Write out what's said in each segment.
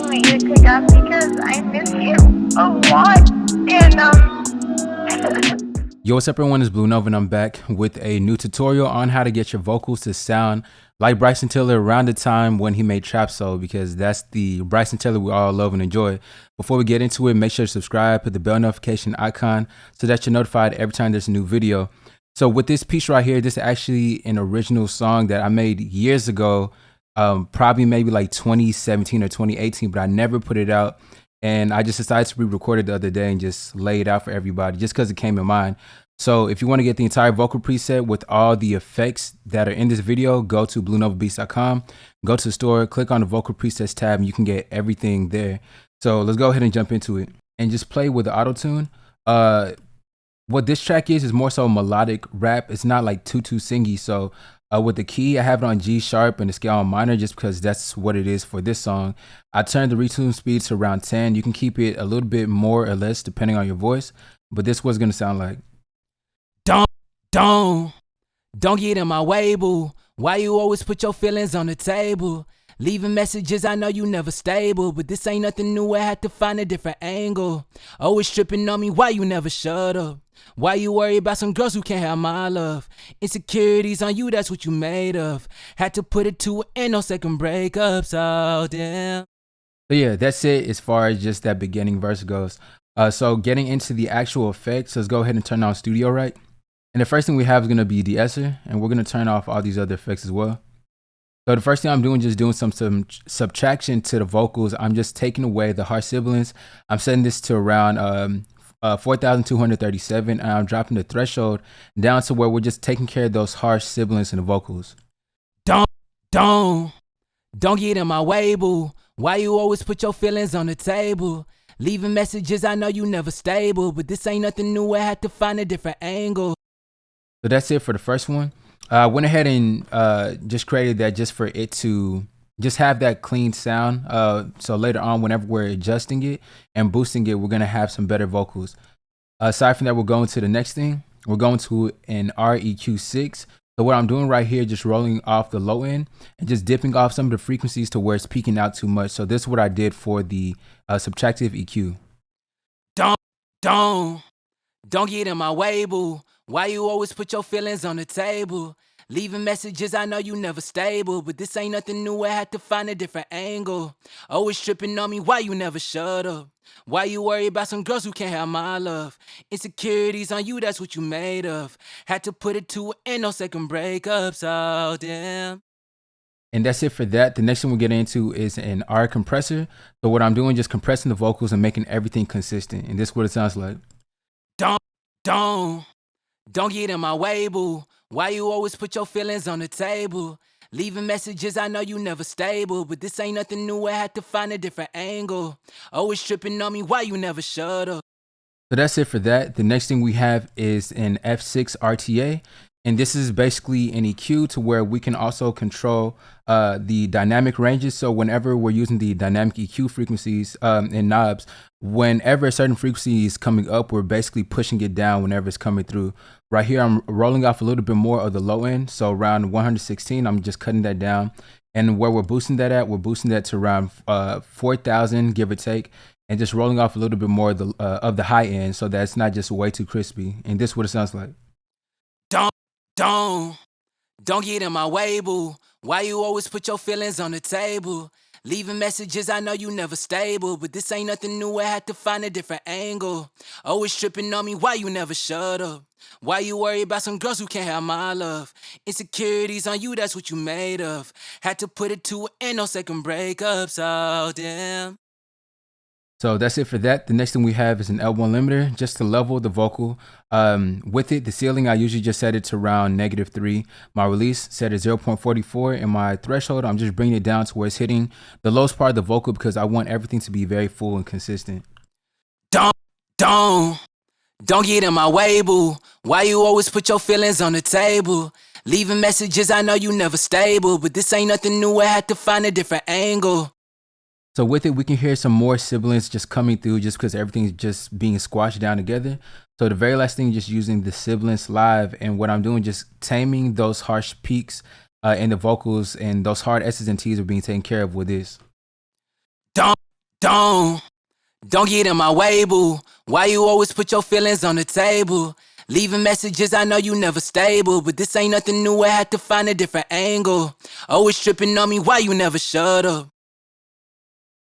want you to pick up because I miss you a lot. And Yo, what's up everyone, it's Blue Nova and I'm back with a new tutorial on how to get your vocals to sound like Bryson Tiller around the time when he made TRAPSOUL, because that's the Bryson Tiller we all love and enjoy. Before we get into it, make sure to subscribe, hit the bell notification icon so that you're notified every time there's a new video. So with this piece right here, this is actually an original song that I made years ago, probably maybe like 2017 or 2018, but I never put it out. And I just decided to re-record it the other day and just lay it out for everybody just because it came in mind. So if you want to get the entire vocal preset with all the effects that are in this video, go to bluenovabeats.com, go to the store, click on the vocal presets tab, and you can get everything there. So let's go ahead and jump into it and just play with the auto-tune. What this track is more so melodic rap. It's not like too singy. So with the key, I have it on G sharp and the scale on minor just because that's what it is for this song. I turned the retune speed to around 10. You can keep it a little bit more or less depending on your voice, but this was going to sound like. Don't get in my way, boo. Why you always put your feelings on the table? Leaving messages, I know you never stable, but this ain't nothing new, I had to find a different angle. Always tripping on me, why you never shut up? Why you worry about some girls who can't have my love? Insecurities on you, that's what you made of. Had to put it to an end, no second breakups, oh damn. So yeah, that's it as far as just that beginning verse goes. So getting into the actual effects, let's go ahead and turn on Studio Right. And the first thing we have is going to be de-esser, and we're going to turn off all these other effects as well. So the first thing I'm doing, just doing some subtraction to the vocals. I'm just taking away the harsh sibilants. I'm setting this to around 4,237, and I'm dropping the threshold down to where we're just taking care of those harsh sibilants in the vocals. Don't get in my way, boo. Why you always put your feelings on the table? Leaving messages, I know you never stable, but this ain't nothing new, I had to find a different angle. So that's it for the first one. I went ahead and just created that just for it to just have that clean sound. So later on, whenever we're adjusting it and boosting it, we're going to have some better vocals. Aside from that, we're going to the next thing. We're going to an REQ6. So what I'm doing right here, just rolling off the low end and just dipping off some of the frequencies to where it's peaking out too much. So this is what I did for the subtractive EQ. Don't get in my way, boo. Why you always put your feelings on the table? Leaving messages, I know you never stable, but this ain't nothing new, I had to find a different angle. Always tripping on me, why you never shut up? Why you worry about some girls who can't have my love? Insecurities on you, that's what you made of. Had to put it to an end, no second breakups, oh damn. And that's it for that. The next thing we're getting into is an R compressor. So what I'm doing, just compressing the vocals and making everything consistent. And this is what it sounds like. Don't get in my way, boo. Why you always put your feelings on the table? Leaving messages, I know you never stable, but this ain't nothing new, I had to find a different angle. Always tripping on me, why you never shut up? So that's it for that. The next thing we have is an F6 RTA. And this is basically an EQ to where we can also control the dynamic ranges. So whenever we're using the dynamic EQ frequencies and knobs, whenever a certain frequency is coming up, we're basically pushing it down whenever it's coming through. Right here, I'm rolling off a little bit more of the low end. So around 116, I'm just cutting that down. And where we're boosting that at, we're boosting that to around 4,000, give or take. And just rolling off a little bit more of the high end so that it's not just way too crispy. And this is what it sounds like. Don't get in my way, boo. Why you always put your feelings on the table? Leaving messages, I know you never stable, but this ain't nothing new, I had to find a different angle. Always tripping on me, why you never shut up? Why you worry about some girls who can't have my love? Insecurities on you, that's what you made of. Had to put it to an end, no second breakups, oh damn. So that's it for that. The next thing we have is an L1 limiter just to level the vocal. With it, the ceiling, I usually just set it to around -3. My release set at 0.44, and my threshold, I'm just bringing it down to where it's hitting the lowest part of the vocal because I want everything to be very full and consistent. Don't get in my way, boo. Why you always put your feelings on the table? Leaving messages, I know you never stable, but this ain't nothing new, I had to find a different angle. So with it, we can hear some more sibilants just coming through just because everything's just being squashed down together. So the very last thing, just using the sibilants live, and what I'm doing, just taming those harsh peaks in the vocals, and those hard S's and T's are being taken care of with this. Don't get in my way, boo. Why you always put your feelings on the table? Leaving messages, I know you never stable, but this ain't nothing new, I had to find a different angle. Always tripping on me, why you never shut up?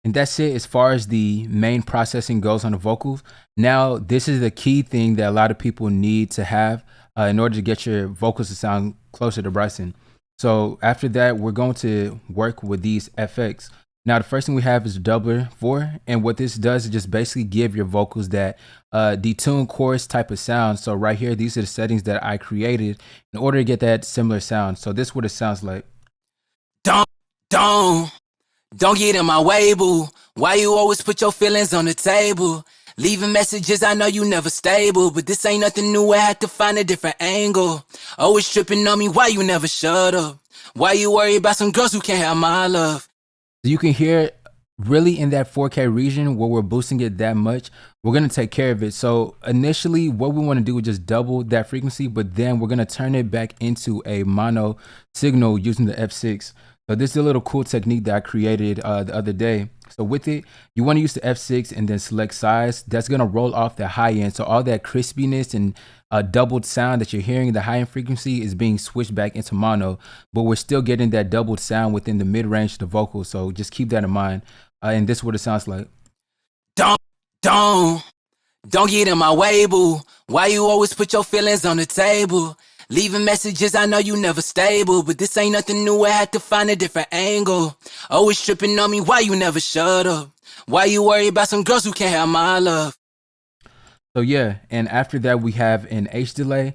And that's it as far as the main processing goes on the vocals. Now, this is the key thing that a lot of people need to have in order to get your vocals to sound closer to Bryson. So after that, we're going to work with these FX. Now, the first thing we have is the doubler 4. And what this does is just basically give your vocals that detuned chorus type of sound. So right here, these are the settings that I created in order to get that similar sound. So this is what it sounds like. Don't get in my way, boo. Why you always put your feelings on the table? Leaving messages, I know you never stable, but this ain't nothing new, I had to find a different angle. Always tripping on me, why you never shut up? Why you worry about some girls who can't have my love? You can hear really in that 4K region where we're boosting it that much, we're going to take care of it. So initially what we want to do is just double that frequency, but then we're going to turn it back into a mono signal using the F6. So this is a little cool technique that I created the other day. So with it, you want to use the F6 and then select size. That's going to roll off the high end. So all that crispiness and doubled sound that you're hearing, the high end frequency is being switched back into mono, but we're still getting that doubled sound within the mid range of the vocal. So just keep that in mind. And this is what it sounds like. Don't get in my way, boo. Why you always put your feelings on the table? Leaving messages, I know you never stable, but this ain't nothing new, I had to find a different angle. Always tripping on me, why you never shut up? Why you worry about some girls who can't have my love? So yeah, and after that we have an H delay.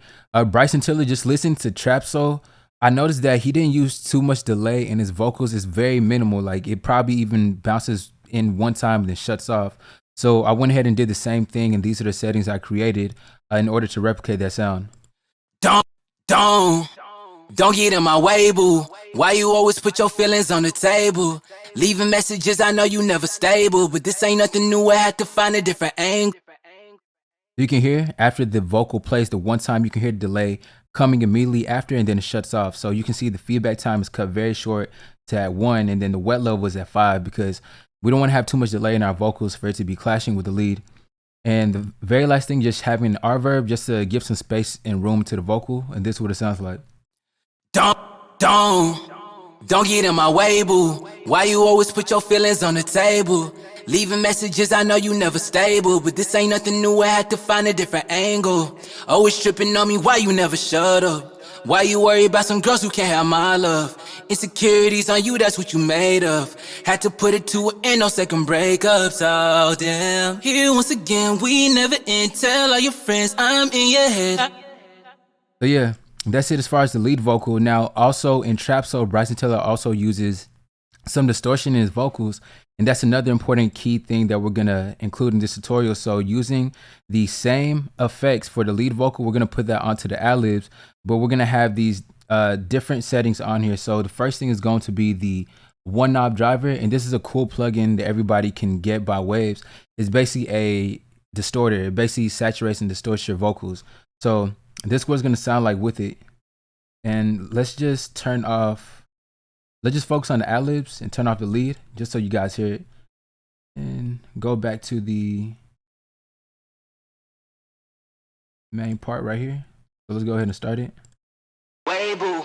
Bryson Tiller, just listened to TRAPSOUL. I noticed that he didn't use too much delay in his vocals. It's very minimal, like it probably even bounces in one time and then shuts off. So I went ahead and did the same thing, and these are the settings I created in order to replicate that sound. Don't get in my way, boo. Why you always put your feelings on the table? Leaving messages, I know you never stable, but this ain't nothing new, I had to find a different angle. You can hear after the vocal plays the one time, you can hear the delay coming immediately after, and then it shuts off. So you can see the feedback time is cut very short to at 1, and then the wet level is at 5 because we don't want to have too much delay in our vocals for it to be clashing with the lead. And the very last thing, just having an reverb just to give some space and room to the vocal. And this is what it sounds like. Don't get in my way, boo. Why you always put your feelings on the table? Leaving messages, I know you never stable, but this ain't nothing new, I had to find a different angle. Always tripping on me, why you never shut up? Why you worry about some girls who can't have my love? Insecurities on you, that's what you made of. Had to put it to an end, no second breakups. Oh damn. Here once again, we never end. Tell all your friends I'm in your head. So yeah, that's it as far as the lead vocal. Now also in TRAPSOUL, Bryson Tiller also uses some distortion in his vocals, and that's another important key thing that we're gonna include in this tutorial. So using the same effects for the lead vocal, we're gonna put that onto the ad-libs, but we're gonna have these different settings on here. So the first thing is going to be the one knob driver, and this is a cool plugin that everybody can get by Waves. It's basically a distorter. It basically saturates and distorts your vocals. So this is what it's gonna sound like with it. And let's just focus on the ad-libs and turn off the lead just so you guys hear it. And go back to the main part right here. So let's go ahead and start it. Way boo.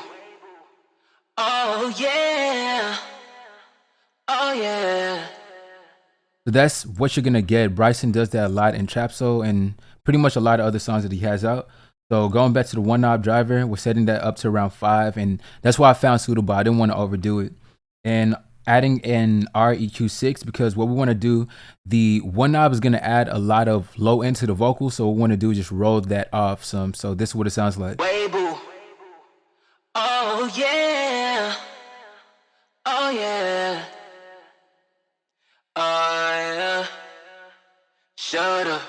Oh yeah. Oh yeah. So that's what you're gonna get. Bryson does that a lot in TRAPSOUL and pretty much a lot of other songs that he has out. So going back to the one knob driver, we're setting that up to around 5, and that's why I found suitable. I didn't want to overdo it. And adding an REQ6, because what we want to do, the one knob is going to add a lot of low end to the vocal. So what we want to do is just roll that off some. So this is what it sounds like. Way boo. Oh yeah. Oh yeah. Oh yeah. Shut up.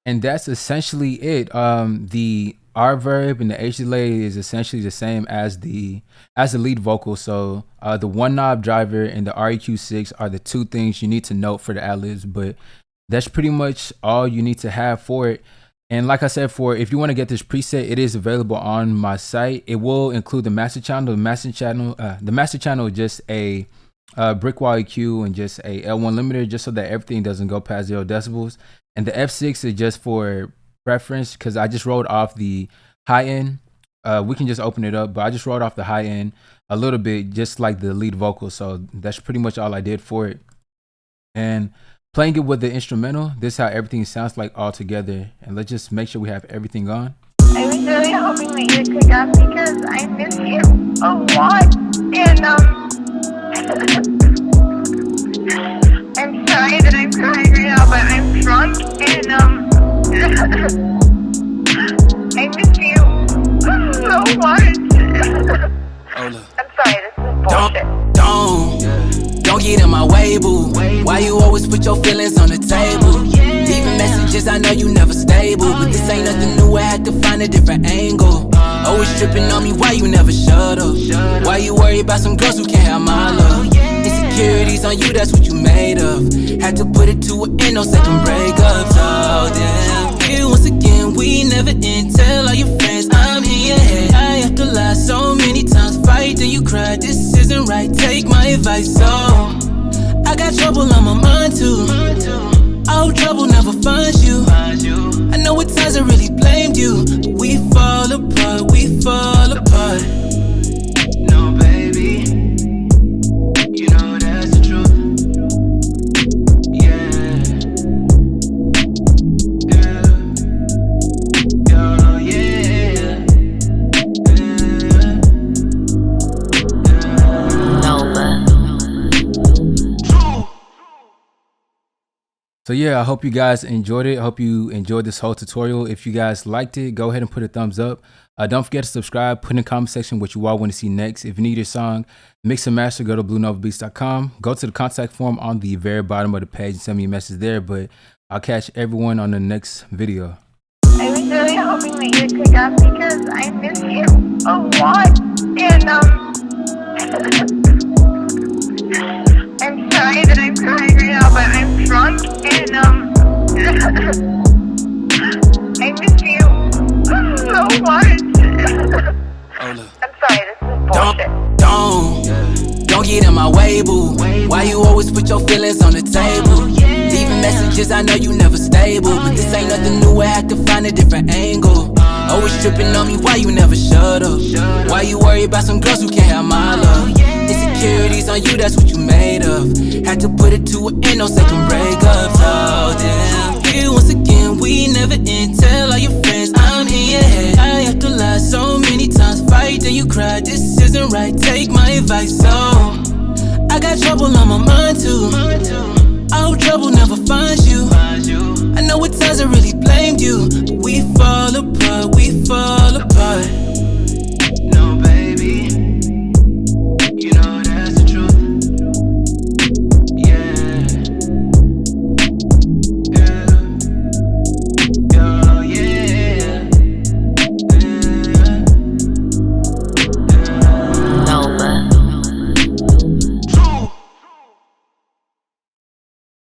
And that's essentially it. The reverb and the H delay is essentially the same as the lead vocal. So the one knob driver and the REQ6 are the two things you need to note for the ad-libs, but that's pretty much all you need to have for it. And like I said, if you want to get this preset, it is available on my site. It will include the master channel. The master channel is just a brick wall EQ and just a L1 limiter, just so that everything doesn't go past 0 decibels. And the F6 is just for preference, because I just rolled off the high end. We can just open it up, but I just rolled off the high end a little bit, just like the lead vocal. So that's pretty much all I did for it. And playing it with the instrumental, this is how everything sounds like all together. And let's just make sure we have everything on. I was really hoping that you'd pick up because I miss you a lot. And I'm sorry that I'm crying right now, but I'm drunk and I miss you so much. I'm sorry, this is bullshit. Don't get in my way, boo. Why you always put your feelings on the table? Leaving messages, I know you never stable, but this ain't nothing new, I had to find a different angle. Always tripping on me, why you never shut up? Why you worry about some girls who can't have my love? Insecurities on you, that's what you made of. Had to put it to an end, no second breakups. Oh damn, here once again, we never end. Tell all your friends I'm in your head. I have to lie so many times, fight then you cry. This isn't right, take my advice. So I got trouble on my mind too. I hope trouble never finds you. I know at times I really blamed you, but we fall apart, we fall apart. No, baby, you know that's the truth. Yeah, So yeah, I hope you guys enjoyed it. I hope you enjoyed this whole tutorial. If you guys liked it, go ahead and put a thumbs up. Don't forget to subscribe. Put in the comment section what you all want to see next. If you need your song, mix and master, go to bluenovabeats.com. Go to the contact form on the very bottom of the page and send me a message there. But I'll catch everyone on the next video. I was really hoping that you'd pick up because I miss you a lot. And I'm sorry that I'm crying right now, but I'm drunk and I miss you so much. I'm sorry, this is bullshit. Don't get in my way, boo. Why you always put your feelings on the table? Leaving messages, I know you never stable, but this ain't nothing new, I had to find a different angle. Always tripping on me, why you never shut up? Why you worry about some girls who can't have my love? Insecurities on you, that's what you made of. Had to put it to an end, no second breakups. Oh damn, here once again, we never end. Tell all your friends I'm in your head. I have to lie so many times, fight then you cry. This isn't right, take my advice. So I got trouble on my mind too. I hope trouble never finds you. I know at times I really blamed you, but we fall apart, we fall